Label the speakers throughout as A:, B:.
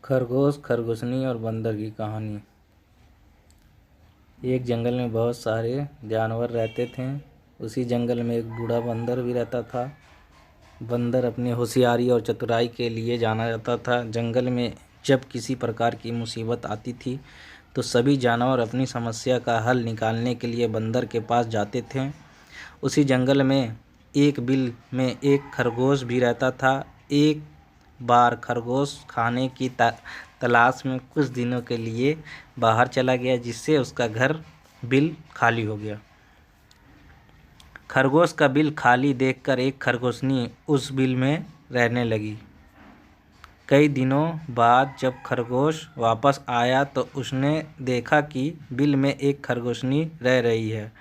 A: खरगोश, खरगोशनी और बंदर की कहानी। एक जंगल में बहुत सारे जानवर रहते थे। उसी जंगल में एक बूढ़ा बंदर भी रहता था। बंदर अपनी होशियारी और चतुराई के लिए जाना जाता था। जंगल में जब किसी प्रकार की मुसीबत आती थी तो सभी जानवर अपनी समस्या का हल निकालने के लिए बंदर के पास जाते थे। उसी जंगल में एक बिल में एक खरगोश भी रहता था। एक बार खरगोश खाने की तलाश में कुछ दिनों के लिए बाहर चला गया, जिससे उसका घर बिल खाली हो गया। खरगोश का बिल खाली देखकर एक खरगोशनी उस बिल में रहने लगी। कई दिनों बाद जब खरगोश वापस आया तो उसने देखा कि बिल में एक खरगोशनी रह रही है।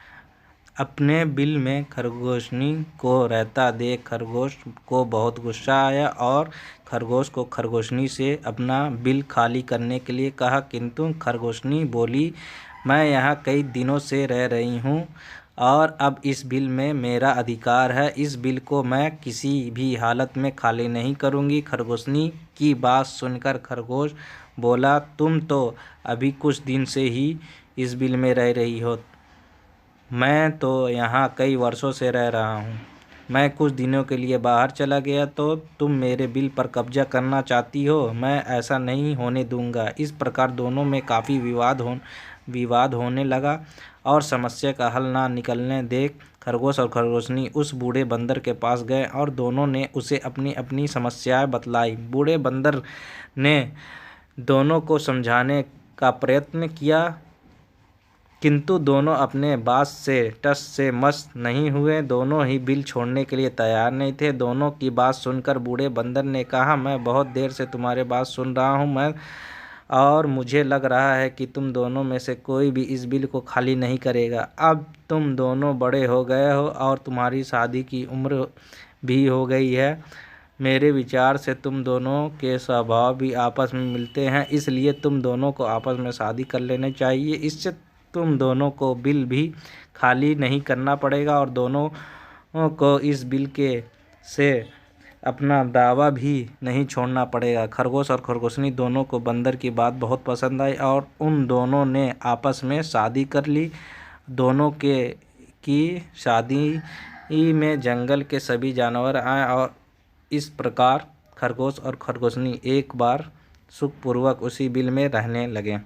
A: अपने बिल में खरगोशनी को रहता देख खरगोश को बहुत गुस्सा आया और खरगोश को खरगोशनी से अपना बिल खाली करने के लिए कहा, किंतु खरगोशनी बोली, मैं यहाँ कई दिनों से रह रही हूँ और अब इस बिल में मेरा अधिकार है। इस बिल को मैं किसी भी हालत में खाली नहीं करूँगी। खरगोशनी की बात सुनकर खरगोश बोला, तुम तो अभी कुछ दिन से ही इस बिल में रह रही हो, मैं तो यहाँ कई वर्षों से रह रहा हूँ। मैं कुछ दिनों के लिए बाहर चला गया तो तुम मेरे बिल पर कब्जा करना चाहती हो, मैं ऐसा नहीं होने दूंगा। इस प्रकार दोनों में काफ़ी विवाद होने लगा और समस्या का हल ना निकलने देख खरगोश और खरगोशनी उस बूढ़े बंदर के पास गए और दोनों ने उसे अपनी अपनी समस्याएं बतलाई। बूढ़े बंदर ने दोनों को समझाने का प्रयत्न किया, किंतु दोनों अपने बात से टस से मस नहीं हुए। दोनों ही बिल छोड़ने के लिए तैयार नहीं थे। दोनों की बात सुनकर बूढ़े बंदर ने कहा, मैं बहुत देर से तुम्हारे बात सुन रहा हूँ और मुझे लग रहा है कि तुम दोनों में से कोई भी इस बिल को खाली नहीं करेगा। अब तुम दोनों बड़े हो गए हो और तुम्हारी शादी की उम्र भी हो गई है। मेरे विचार से तुम दोनों के स्वभाव भी आपस में मिलते हैं, इसलिए तुम दोनों को आपस में शादी कर लेनी चाहिए। इससे तुम दोनों को बिल भी खाली नहीं करना पड़ेगा और दोनों को इस बिल के से अपना दावा भी नहीं छोड़ना पड़ेगा। खरगोश और खरगोशनी दोनों को बंदर की बात बहुत पसंद आई और उन दोनों ने आपस में शादी कर ली। दोनों की शादी में जंगल के सभी जानवर आए और इस प्रकार खरगोश और खरगोशनी एक बार सुखपूर्वक उसी बिल में रहने लगे।